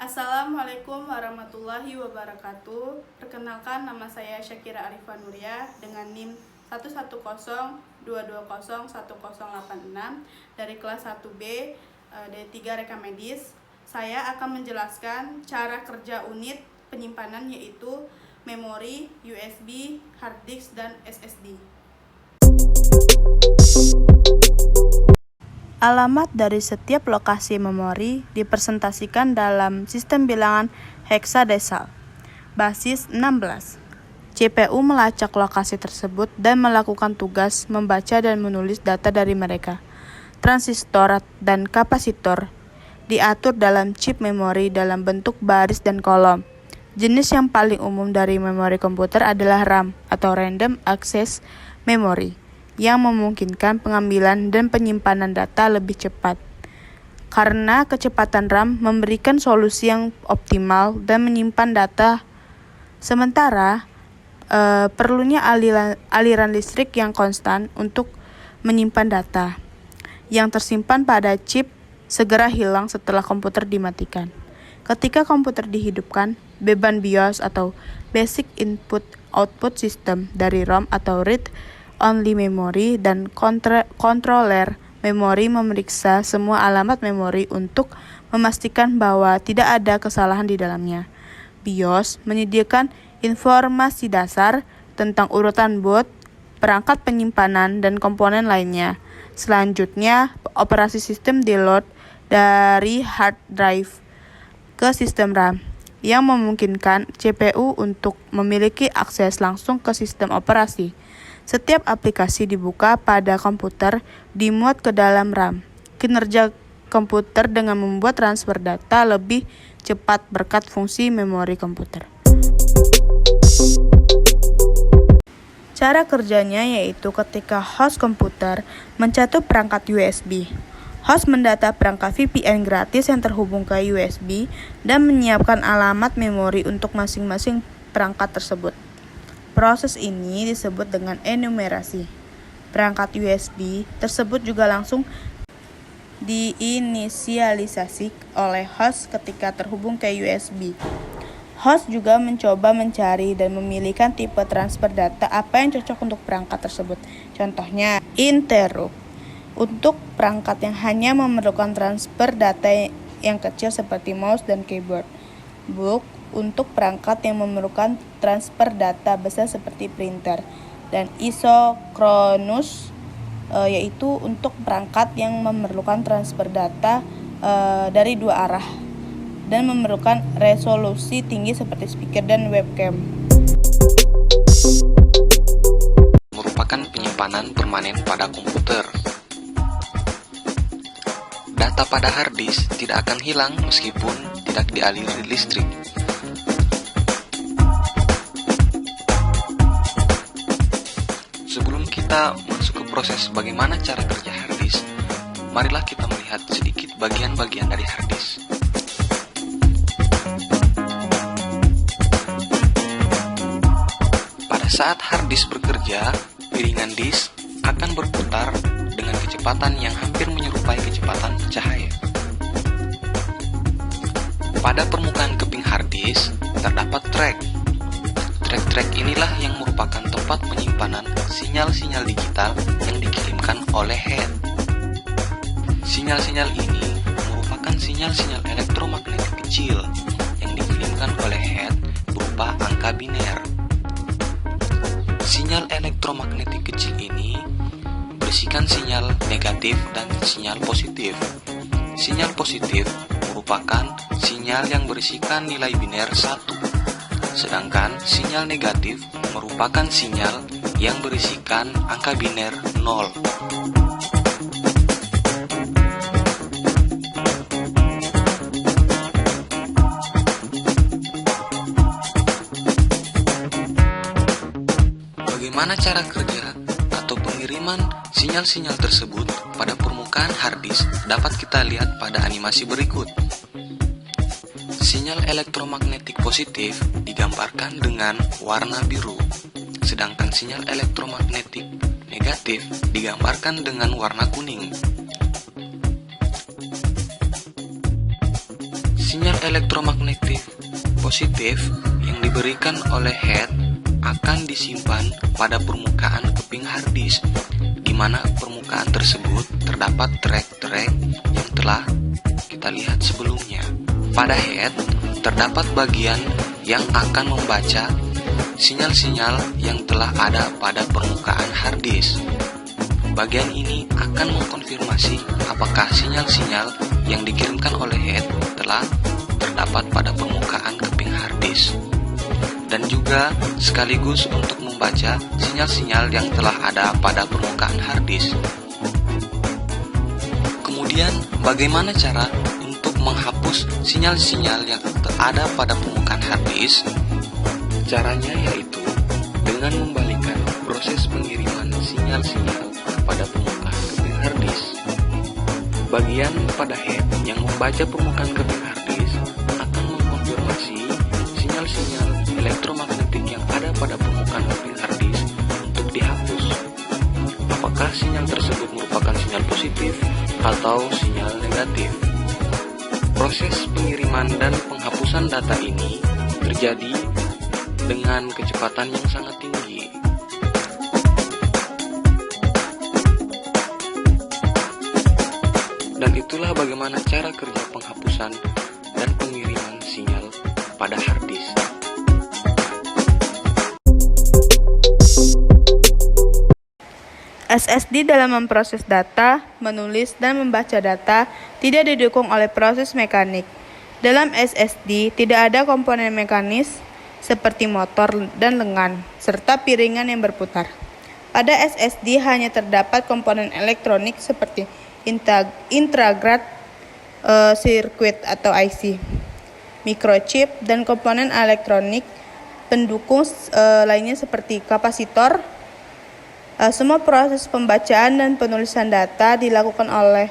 Assalamualaikum warahmatullahi wabarakatuh. Perkenalkan, nama saya Syakira Arifah Nuria dengan NIM 11022201086 dari kelas 1B D3 Reka Medis. Saya akan menjelaskan cara kerja unit penyimpanan, yaitu memori, USB, hard disk, dan SSD. Alamat dari setiap lokasi memori dipresentasikan dalam sistem bilangan heksadesal basis 16. CPU melacak lokasi tersebut dan melakukan tugas membaca dan menulis data dari mereka. Transistor dan kapasitor diatur dalam chip memori dalam bentuk baris dan kolom. Jenis yang paling umum dari memori komputer adalah RAM atau Random Access Memory, yang memungkinkan pengambilan dan penyimpanan data lebih cepat. Karena kecepatan RAM memberikan solusi yang optimal dan menyimpan data, sementara perlunya aliran listrik yang konstan untuk menyimpan data yang tersimpan pada chip segera hilang setelah komputer dimatikan. Ketika komputer dihidupkan, beban BIOS atau Basic Input Output System dari ROM atau Read Only Memory dan controller memori memeriksa semua alamat memori untuk memastikan bahwa tidak ada kesalahan di dalamnya. BIOS menyediakan informasi dasar tentang urutan boot, perangkat penyimpanan, dan komponen lainnya. Selanjutnya, operasi sistem di-load dari hard drive ke sistem RAM, yang memungkinkan CPU untuk memiliki akses langsung ke sistem operasi. Setiap aplikasi dibuka pada komputer dimuat ke dalam RAM. Kinerja komputer dengan membuat transfer data lebih cepat berkat fungsi memori komputer. Cara kerjanya yaitu ketika host komputer mencatup perangkat USB. Host mendata perangkat VPN gratis yang terhubung ke USB dan menyiapkan alamat memori untuk masing-masing perangkat tersebut. Proses ini disebut dengan enumerasi. Perangkat USB tersebut juga langsung diinisialisasi oleh host ketika terhubung ke USB. Host juga mencoba mencari dan memilihkan tipe transfer data apa yang cocok untuk perangkat tersebut. Contohnya, interrupt untuk perangkat yang hanya memerlukan transfer data yang kecil seperti mouse dan keyboard. Book untuk perangkat yang memerlukan transfer data besar seperti printer, dan isochronous yaitu untuk perangkat yang memerlukan transfer data dari dua arah dan memerlukan resolusi tinggi seperti speaker dan webcam. Merupakan penyimpanan permanen pada komputer. Data pada hard disk tidak akan hilang meskipun tidak dialiri listrik. Sebelum kita masuk ke proses bagaimana cara kerja hard disk, marilah kita melihat sedikit bagian-bagian dari hard disk. Pada saat hard disk bekerja, piringan disk akan berputar dengan kecepatan yang hampir menyerupai kecepatan cahaya. Pada permukaan keping hard disk terdapat track. Track inilah yang merupakan tempat penyimpanan sinyal-sinyal digital yang dikirimkan oleh head. Sinyal-sinyal ini merupakan sinyal-sinyal elektromagnetik kecil yang dikirimkan oleh head berupa angka biner. Sinyal elektromagnetik kecil ini berisikan sinyal negatif dan sinyal positif. Sinyal positif merupakan sinyal yang berisikan nilai biner 1. Sedangkan sinyal negatif merupakan sinyal yang berisikan angka biner 0. Bagaimana cara kerja atau pengiriman sinyal-sinyal tersebut pada permukaan hard disk dapat kita lihat pada animasi berikut. Sinyal elektromagnetik positif digambarkan dengan warna biru, sedangkan sinyal elektromagnetik negatif digambarkan dengan warna kuning. Sinyal elektromagnetik positif yang diberikan oleh head akan disimpan pada permukaan keping hard disk, di mana permukaan tersebut terdapat track-track yang telah kita lihat sebelumnya. Pada head terdapat bagian yang akan membaca sinyal-sinyal yang telah ada pada permukaan hard disk. Bagian ini akan mengkonfirmasi apakah sinyal-sinyal yang dikirimkan oleh head telah terdapat pada permukaan keping hard disk, dan juga sekaligus untuk membaca sinyal-sinyal yang telah ada pada permukaan hard disk. Kemudian, bagaimana cara untuk menghapus sinyal-sinyal yang ada pada permukaan hard disk? Caranya yaitu dengan membalikan proses pengiriman sinyal-sinyal pada permukaan keping hard disk. Bagian pada head yang membaca permukaan keping hard disk akan mengkonfirmasi sinyal-sinyal elektromagnetik yang ada pada permukaan keping hard disk untuk dihapus. Apakah sinyal tersebut merupakan sinyal positif atau sinyal negatif? Proses pengiriman dan penghapusan data ini terjadi dengan kecepatan yang sangat tinggi. Dan itulah bagaimana cara kerja penghapusan dan pengiriman sinyal pada hard disk. SSD dalam memproses data, menulis, dan membaca data tidak didukung oleh proses mekanik. Dalam SSD tidak ada komponen mekanis seperti motor dan lengan, serta piringan yang berputar. Pada SSD hanya terdapat komponen elektronik seperti integrated circuit atau IC, microchip, dan komponen elektronik pendukung lainnya seperti kapasitor. Semua proses pembacaan dan penulisan data dilakukan oleh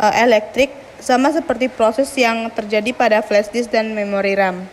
elektrik, sama seperti proses yang terjadi pada flash disk dan memori RAM.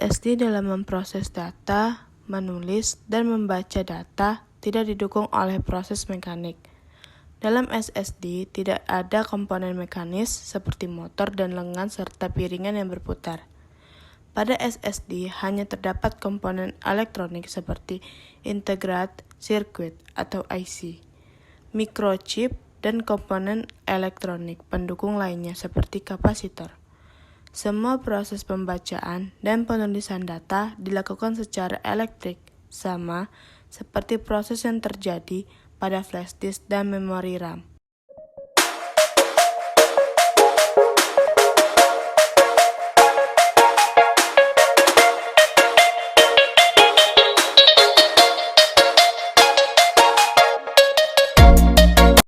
SSD dalam memproses data, menulis, dan membaca data tidak didukung oleh proses mekanik. Dalam SSD tidak ada komponen mekanis seperti motor dan lengan serta piringan yang berputar. Pada SSD hanya terdapat komponen elektronik seperti integrated circuit atau IC, microchip, dan komponen elektronik pendukung lainnya seperti kapasitor. Semua proses pembacaan dan penulisan data dilakukan secara elektrik, sama seperti proses yang terjadi pada flash disk dan memori RAM.